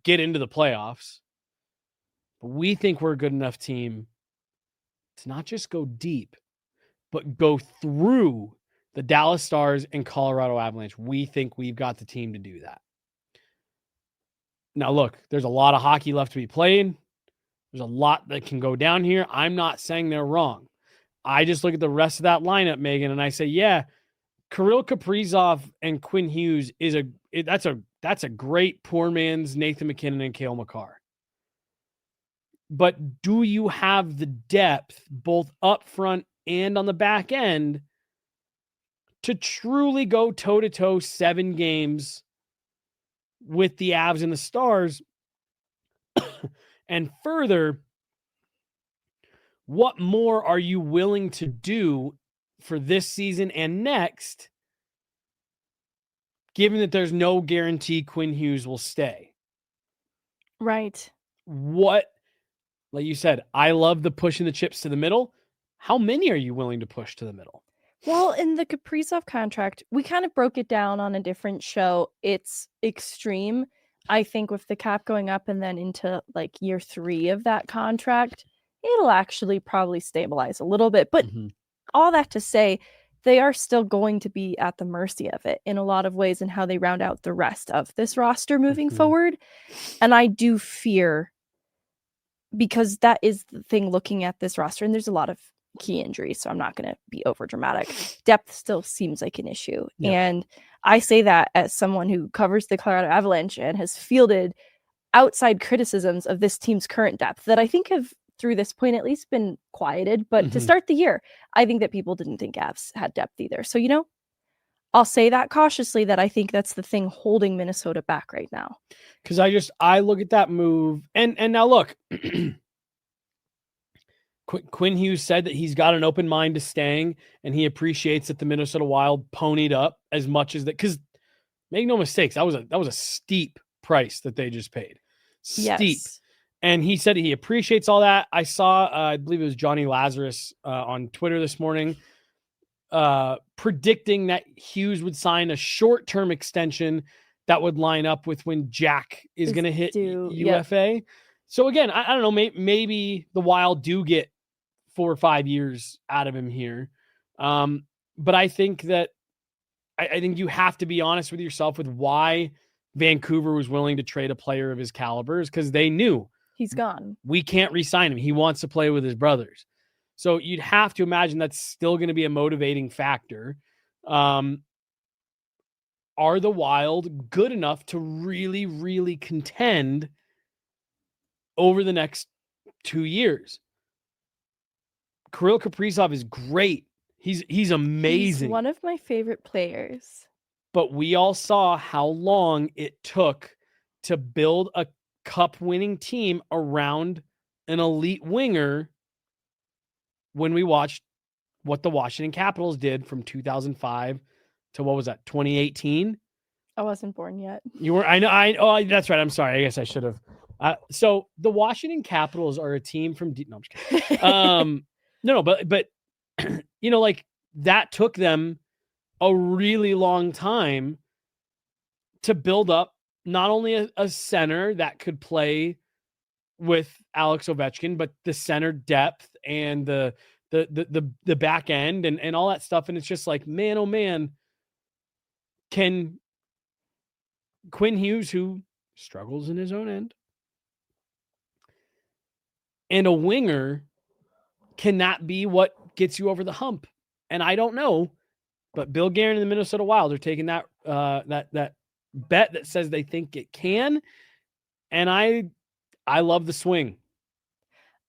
get into the playoffs, but we think we're a good enough team to not just go deep, but go through the Dallas Stars and Colorado Avalanche. We think we've got the team to do that. Now, look, there's a lot of hockey left to be played. There's a lot that can go down here. I'm not saying they're wrong. I just look at the rest of that lineup, Megan, and I say, yeah, Kirill Kaprizov and Quinn Hughes that's a great poor man's Nathan McKinnon and Cale Makar. But do you have the depth both up front and on the back end to truly go toe-to-toe 7 games with the Avs and the Stars? And further, what more are you willing to do for this season and next, given that there's no guarantee Quinn Hughes will stay? Right. Like you said, I love the pushing the chips to the middle. How many are you willing to push to the middle? Well, in the Kaprizov contract, we kind of broke it down on a different show. It's extreme. I think with the cap going up and then into year 3 of that contract, it'll actually probably stabilize a little bit. But all that to say, they are still going to be at the mercy of it in a lot of ways in how they round out the rest of this roster moving forward. And I do fear, because that is the thing looking at this roster, and there's a lot of key injuries, so I'm not going to be over dramatic. Depth still seems like an issue. Yeah. And I say that as someone who covers the Colorado Avalanche and has fielded outside criticisms of this team's current depth that I think have, through this point, at least been quieted. But to start the year, I think that people didn't think Avs had depth either. So, I'll say that cautiously, that I think that's the thing holding Minnesota back right now. Because I look at that move, and now look, Quinn Hughes said that he's got an open mind to staying, and he appreciates that the Minnesota Wild ponied up as much as that. Because make no mistakes, that was a steep price that they just paid. Steep. Yes. And he said he appreciates all that. I saw, I believe it was Johnny Lazarus on Twitter this morning, predicting that Hughes would sign a short-term extension that would line up with when Jack is going to hit UFA. Yep. So again, I don't know, maybe the Wild do get 4 or 5 years out of him here. But I think that I think you have to be honest with yourself with why Vancouver was willing to trade a player of his caliber, is because they knew he's gone. We can't re-sign him. He wants to play with his brothers. So you'd have to imagine that's still going to be a motivating factor. Are the Wild good enough to really, really contend over the next 2 years? Kirill Kaprizov is great. He's amazing. He's one of my favorite players. But we all saw how long it took to build a cup-winning team around an elite winger when we watched what the Washington Capitals did from 2005 to what was that, 2018? I wasn't born yet. You were, I know, oh, that's right. I'm sorry. I guess I should have. So the Washington Capitals are a team from, no, I'm just kidding. No, but like that took them a really long time to build up not only a center that could play with Alex Ovechkin, but the center depth and the back end and all that stuff. And it's just like, man, oh man, can Quinn Hughes, who struggles in his own end, and a winger cannot be what gets you over the hump. And I don't know, but Bill Guerin and the Minnesota Wild are taking that that bet that says they think it can. And I love the swing.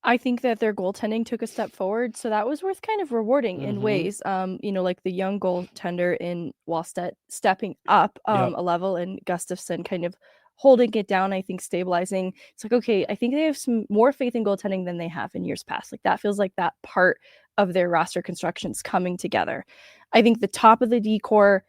I think that their goaltending took a step forward, so that was worth kind of rewarding in ways. Like the young goaltender in Wallstedt stepping up a level, and Gustafsson kind of holding it down, I think stabilizing. It's like, okay, I think they have some more faith in goaltending than they have in years past. Like that feels like that part of their roster construction's coming together. I think the top of the D-core,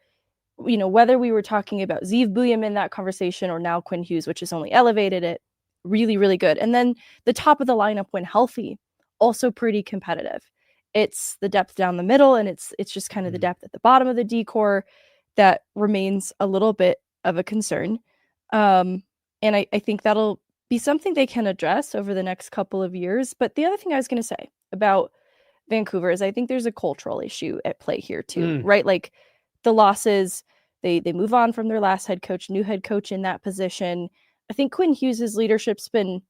whether we were talking about Zeev Buium in that conversation or now Quinn Hughes, which has only elevated it, really, really good. And then the top of the lineup when healthy, also pretty competitive. It's the depth down the middle, and it's just kind of the depth at the bottom of the D-core that remains a little bit of a concern. And I think that'll be something they can address over the next couple of years. But the other thing I was going to say about Vancouver is I think there's a cultural issue at play here too, right? Like the losses, they move on from their last head coach, new head coach in that position. I think Quinn Hughes' leadership's been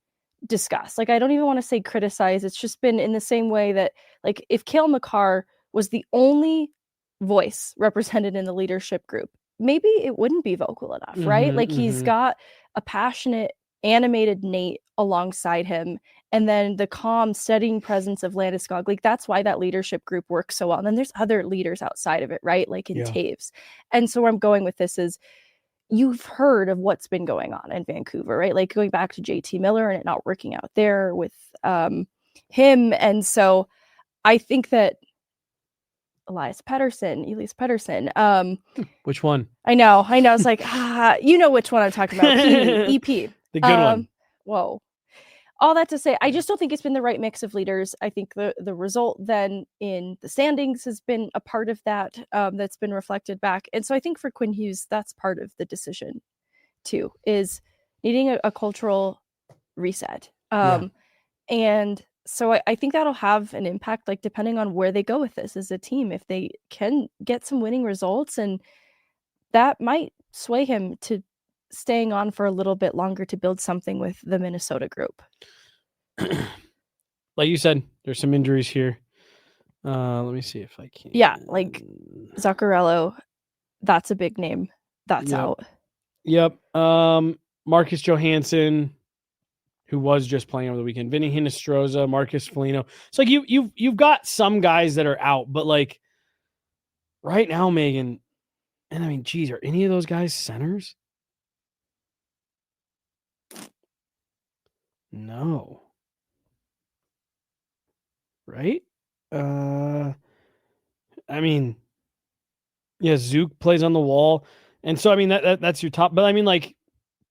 discussed. Like, I don't even want to say criticized. It's just been in the same way that, like, if Cale Makar was the only voice represented in the leadership group, maybe it wouldn't be vocal enough, right? Like, he's got a passionate, animated Nate alongside him, and then the calm, steadying presence of Landeskog. Like, that's why that leadership group works so well. And then there's other leaders outside of it, right? Like in Taves. And so where I'm going with this is, you've heard of what's been going on in Vancouver, right? Like going back to JT Miller and it not working out there with him. And so I think that Elias Pettersson. Which one? I know. It's like, you know which one I'm talking about. EP. The good one. Whoa. All that to say, I just don't think it's been the right mix of leaders. I think the result then in the standings has been a part of that, that's been reflected back. And so I think for Quinn Hughes, that's part of the decision too, is needing a cultural reset. And so I think that'll have an impact, like depending on where they go with this as a team, if they can get some winning results, and that might sway him to staying on for a little bit longer to build something with the Minnesota group. Like you said, there's some injuries here. Let me see if I can. Yeah, like Zuccarello, that's a big name. That's out. Yep. Marcus Johansson, who was just playing over the weekend. Vinny Hinostroza, Marcus Foligno. It's like you've got some guys that are out, but like right now, Megan, and I mean, geez, are any of those guys centers? No. Right? I mean, yeah, Zook plays on the wall. And so, I mean, that's your top. But I mean, like,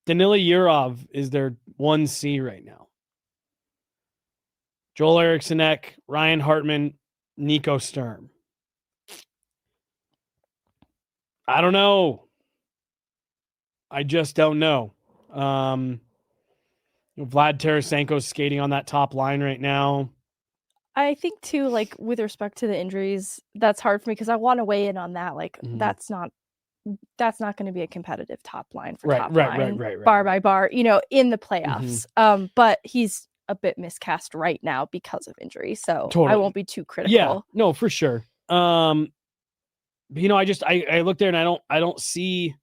Danila Yurov is their 1C right now. Joel Eriksson, Ryan Hartman, Nico Sturm. I don't know. I just don't know. Vlad Tarasenko's skating on that top line right now. I think too, like with respect to the injuries, that's hard for me because I want to weigh in on that. Like that's not going to be a competitive top line for top line, bar by bar, in the playoffs. But he's a bit miscast right now because of injury, so totally. I won't be too critical. Yeah, no, for sure. I look there and I don't see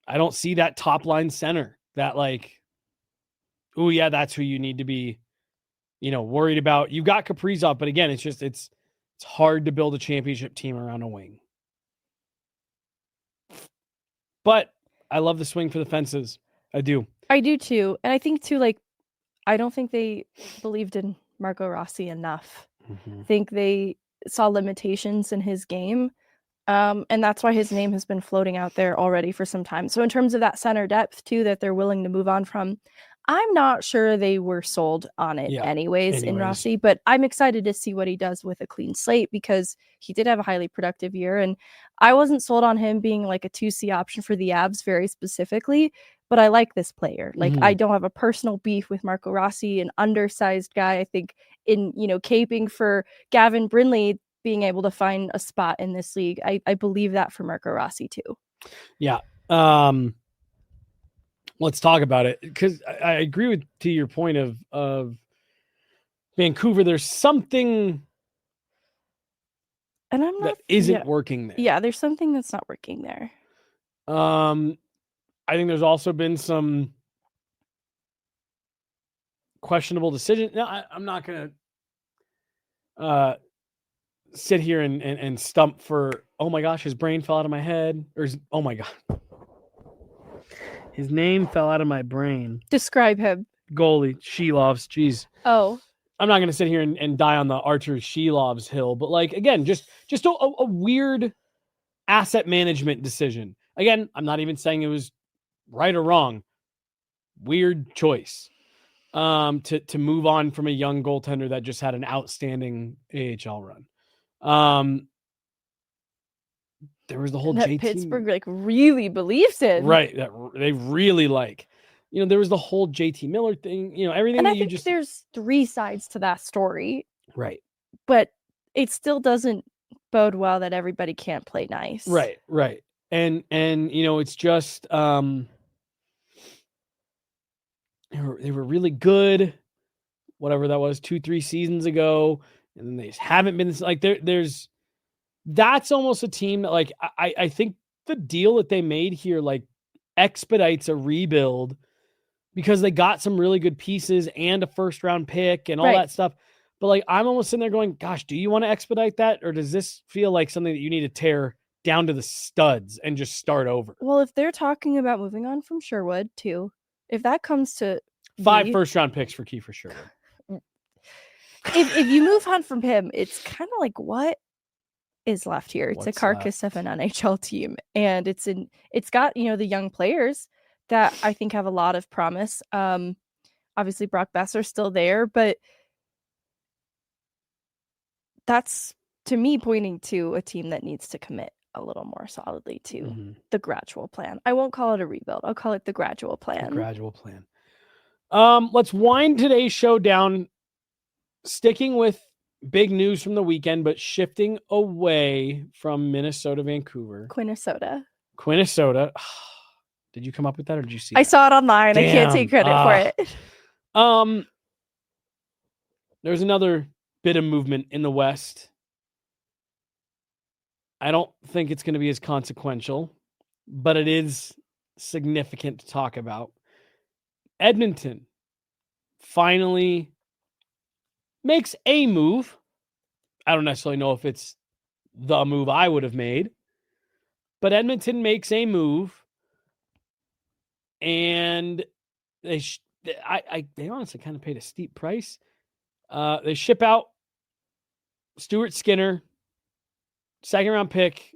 that top line center that like, oh yeah, that's who you need to be, worried about. You've got Kaprizov, but again, it's hard to build a championship team around a wing. But I love the swing for the fences. I do too. And I think too, like, I don't think they believed in Marco Rossi enough I think they saw limitations in his game. And that's why his name has been floating out there already for some time. So in terms of that center depth too, that they're willing to move on from, I'm not sure they were sold on it anyways in Rossi, but I'm excited to see what he does with a clean slate because he did have a highly productive year. And I wasn't sold on him being like a 2C option for the Avs very specifically, but I like this player. Like I don't have a personal beef with Marco Rossi, an undersized guy. I think in, caping for Gavin Brindley, being able to find a spot in this league. I believe that for Marco Rossi too. Yeah. Let's talk about it because I agree to your point of Vancouver. There's something and I'm not that isn't working there. Yeah, there's something that's not working there. I think there's also been some questionable decisions. No, I'm not going to sit here and stump for, oh my gosh, his brain fell out of my head. Oh my God. His name fell out of my brain. Describe him. Goalie, Shelovs. Jeez. Oh. I'm not going to sit here and die on the Archer Shelovs hill, but like, again, just a weird asset management decision. Again, I'm not even saying it was right or wrong. Weird choice to move on from a young goaltender that just had an outstanding AHL run. There was the whole that JT Pittsburgh like really believes in, right? That they really like. There was the whole JT Miller thing. Everything. And that I think there's 3 sides to that story, right? But it still doesn't bode well that everybody can't play nice, right? And it's just they were really good, whatever that was 2-3 seasons ago, and then they just haven't been like there's. That's almost a team that like I think the deal that they made here like expedites a rebuild because they got some really good pieces and a first round pick and all that stuff. But like I'm almost sitting there going, gosh, do you want to expedite that? Or does this feel like something that you need to tear down to the studs and just start over? Well, if they're talking about moving on from Sherwood too, if that comes to 5 first round picks for Kiefer Sherwood. if you move on from him, it's kind of like what is left here. It's a carcass of an NHL team, and it's got the young players that I think have a lot of promise. Obviously Brock Besser's still there, but that's to me pointing to a team that needs to commit a little more solidly to the gradual plan. I won't call it a rebuild. I'll call it the gradual plan. Let's wind today's show down, sticking with big news from the weekend, but shifting away from Minnesota, Vancouver. Quinnesota. Did you come up with that or did you see I saw it online. Damn. I can't take credit for it. There's another bit of movement in the West. I don't think it's going to be as consequential, but it is significant to talk about. Edmonton finally makes a move. I don't necessarily know if it's the move I would have made, but Edmonton makes a move, and they honestly kind of paid a steep price. They ship out Stuart Skinner, second round pick,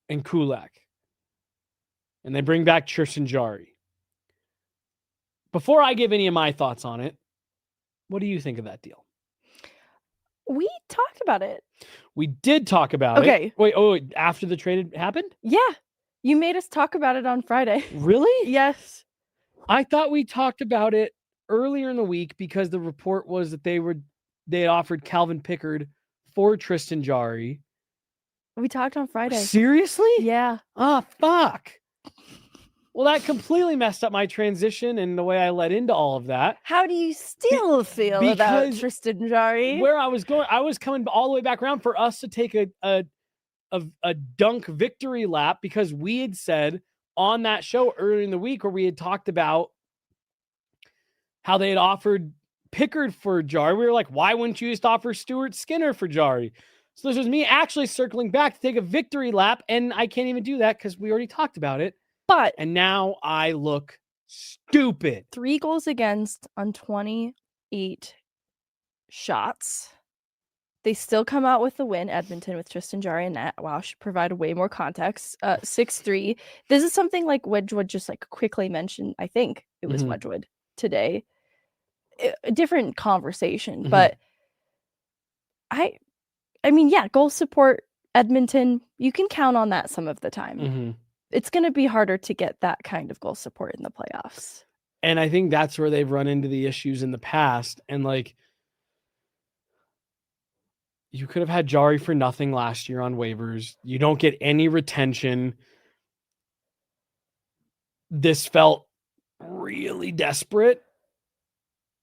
and Kulak, and they bring back Tristan Jarry. Before I give any of my thoughts on it, what do you think of that deal? We talked about it. We did talk about it. Okay. Wait, after the trade happened? Yeah. You made us talk about it on Friday. Really? Yes. I thought we talked about it earlier in the week because the report was that they offered Calvin Pickard for Tristan Jarry. We talked on Friday. Seriously? Yeah. Oh, fuck. Well, that completely messed up my transition and the way I led into all of that. How do you still feel about Tristan Jarry? Where I was going, I was coming all the way back around for us to take a dunk victory lap because we had said on that show earlier in the week where we had talked about how they had offered Pickard for Jarry. We were like, why wouldn't you just offer Stuart Skinner for Jarry? So this was me actually circling back to take a victory lap, and I can't even do that because we already talked about it. And now I look stupid. 3 goals against on 28 shots. They still come out with the win. Edmonton with Tristan Jarry and net. Wow, should provide way more context. 6-3. This is something like Wedgwood just like quickly mentioned. I think it was Wedgwood today. A different conversation, but I mean, yeah, goal support Edmonton, you can count on that some of the time. It's going to be harder to get that kind of goal support in the playoffs. And I think that's where they've run into the issues in the past. And like, you could have had Jarry for nothing last year on waivers. You don't get any retention. This felt really desperate.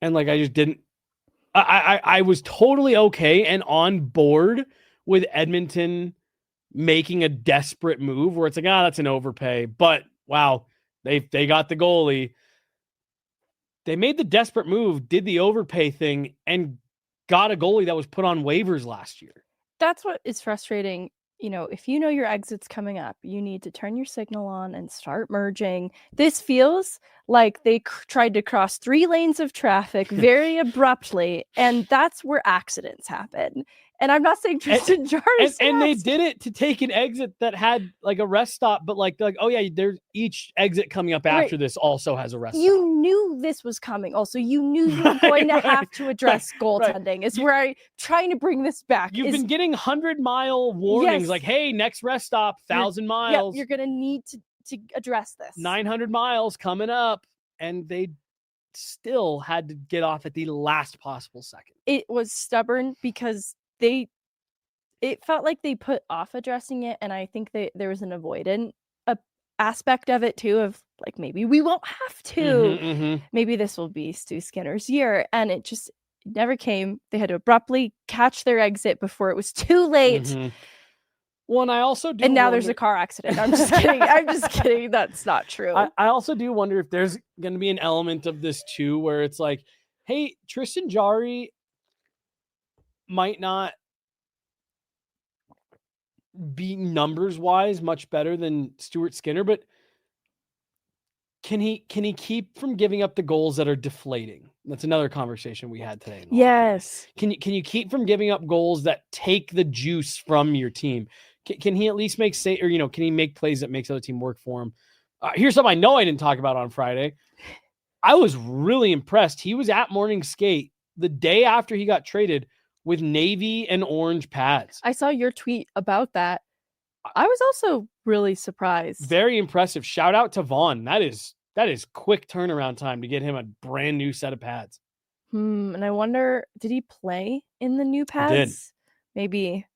And like, I just didn't, I was totally okay and on board with Edmonton making a desperate move where it's like, that's an overpay. But wow, they got the goalie. They made the desperate move, did the overpay thing, and got a goalie that was put on waivers last year. That's what is frustrating. You know, if you know your exit's coming up, you need to turn your signal on and start merging. This feels like they tried to cross 3 lanes of traffic very abruptly, and that's where accidents happen. And I'm not saying Tristan Jarry and they did it to take an exit that had like a rest stop, but like oh yeah, there's each exit coming up after this also has a rest stop. You knew this was coming. Also, you knew you were going to have to address goaltending. It's where I'm trying to bring this back. You've been getting 100-mile warnings, like, hey, next rest stop, 1,000 miles. Yeah, you're going to need to address this. 900 miles coming up, and they still had to get off at the last possible second. It was stubborn because it felt like they put off addressing it, and I think there was an avoidant aspect of it too, of like, maybe we won't have to. Maybe this will be Stu Skinner's year, and it just never came. They had to abruptly catch their exit before it was too late. Well, and I also do, and now there's a car accident. I'm just kidding. I'm just kidding. That's not true. I also do wonder if there's going to be an element of this too, where it's like, hey, Tristan Jarry might not be numbers wise much better than Stuart Skinner, but can he keep from giving up the goals that are deflating? That's another conversation we had today. Yes. Can you keep from giving up goals that take the juice from your team? Can he at least make can he make plays that makes the other team work for him? Here's something I know I didn't talk about on Friday. I was really impressed. He was at morning skate the day after he got traded with navy and orange pads. I saw your tweet about that. I was also really surprised. Very impressive. Shout out to Vaughn. That is quick turnaround time to get him a brand new set of pads. And I wonder, did he play in the new pads? He did. Maybe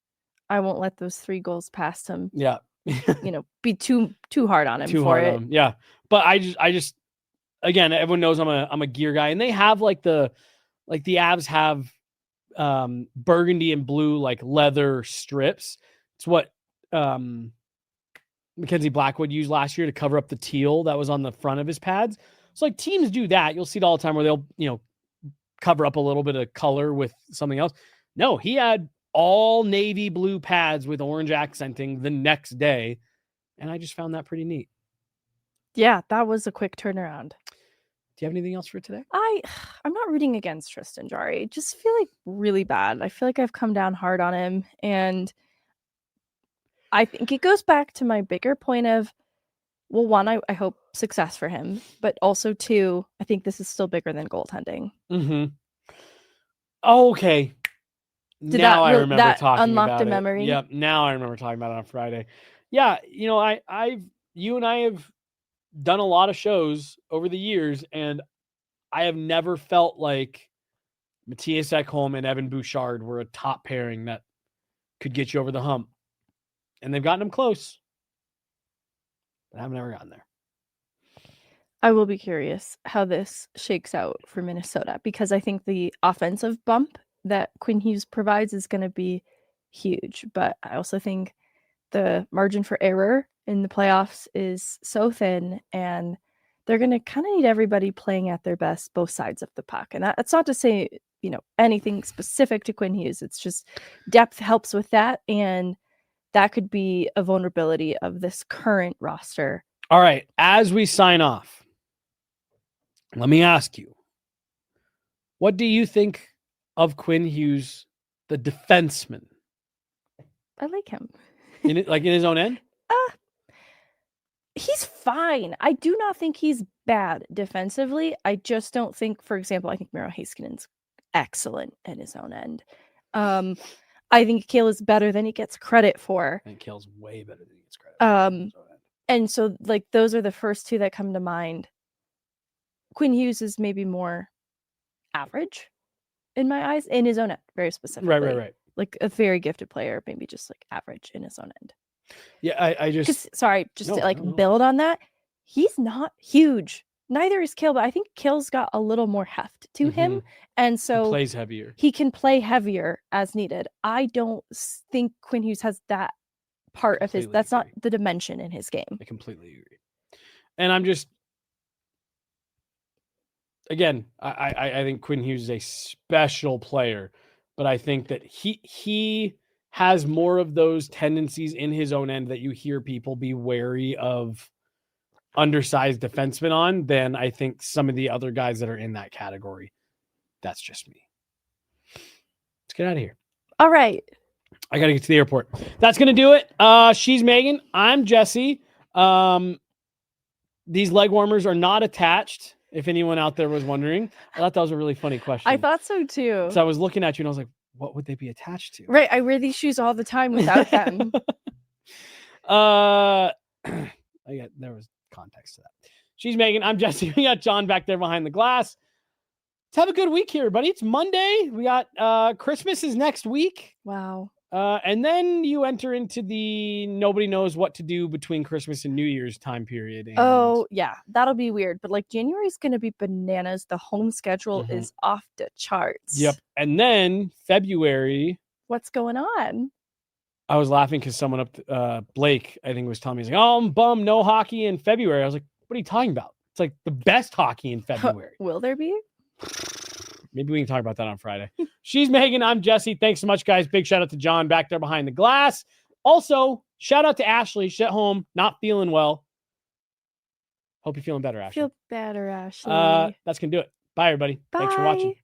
I won't let those 3 goals past him. Yeah. Be too hard on him it. Yeah. But I just again, everyone knows I'm a gear guy, and they have the Avs have burgundy and blue like leather strips. It's what Mackenzie Blackwood used last year to cover up the teal that was on the front of his pads. So like teams do that. You'll see it all the time where they'll cover up a little bit of color with something else. No, he had all navy blue pads with orange accenting the next day, and I just found that pretty neat. Yeah, that was a quick turnaround. Do you have anything else for today? I'm not rooting against Tristan Jarry. I just feel like really bad. I feel like I've come down hard on him, and I think it goes back to my bigger point of, well, one, I hope success for him, but also 2, I think this is still bigger than goaltending. Okay. Now I remember that talking unlocked about a memory? Yep. Now I remember talking about it on Friday. Yeah. You and I have done a lot of shows over the years, and I have never felt like Matthias Ekholm and Evan Bouchard were a top pairing that could get you over the hump. And they've gotten them close, but I've never gotten there. I will be curious how this shakes out for Minnesota, because I think the offensive bump that Quinn Hughes provides is going to be huge. But I also think the margin for error in the playoffs is so thin, and they're going to kind of need everybody playing at their best, both sides of the puck. And that's not to say, anything specific to Quinn Hughes. It's just depth helps with that. And that could be a vulnerability of this current roster. All right. As we sign off, let me ask you, what do you think of Quinn Hughes the defenseman. I like him. In his own end? He's fine. I do not think he's bad defensively. I just don't think, for example, I think Miro Heiskanen's excellent in his own end. I think Kale is better than he gets credit for. And Kale's way better than he gets credit for. And so, like, those are the first two that come to mind. Quinn Hughes is maybe more average in my eyes, in his own end, very specifically. Right. Like a very gifted player, maybe just like average in his own end. Yeah, I just... to build on that, he's not huge. Neither is Kale, but I think Kale's got a little more heft to him. And so... He plays heavier. He can play heavier as needed. I don't think Quinn Hughes has that part of his... That's not the dimension in his game. I completely agree. And I'm just... Again, I think Quinn Hughes is a special player, but I think that he has more of those tendencies in his own end that you hear people be wary of undersized defensemen on than I think some of the other guys that are in that category. That's just me. Let's get out of here. All right. I got to get to the airport. That's going to do it. She's Megan. I'm Jesse. These leg warmers are not attached. If anyone out there was wondering, I thought that was a really funny question. I thought so too. So I was looking at you and I was like, what would they be attached to? Right. I wear these shoes all the time without them. There was context to that. She's Megan. I'm Jesse. We got John back there behind the glass. Let's have a good week here, everybody. It's Monday. We got Christmas is next week. Wow. And then you enter into the nobody knows what to do between Christmas and New Year's time period. And... Oh, yeah. That'll be weird. But like January is going to be bananas. The home schedule is off the charts. Yep. And then February. What's going on? I was laughing because someone up, Blake, I think was telling me, he's like, oh, I'm bummed, no hockey in February. I was like, what are you talking about? It's like the best hockey in February. Will there be? Maybe we can talk about that on Friday. She's Megan. I'm Jesse. Thanks so much, guys. Big shout out to John back there behind the glass. Also, shout out to Ashley. She's at home, not feeling well. Hope you're feeling better, Ashley. Feel better, Ashley. That's going to do it. Bye, everybody. Bye. Thanks for watching.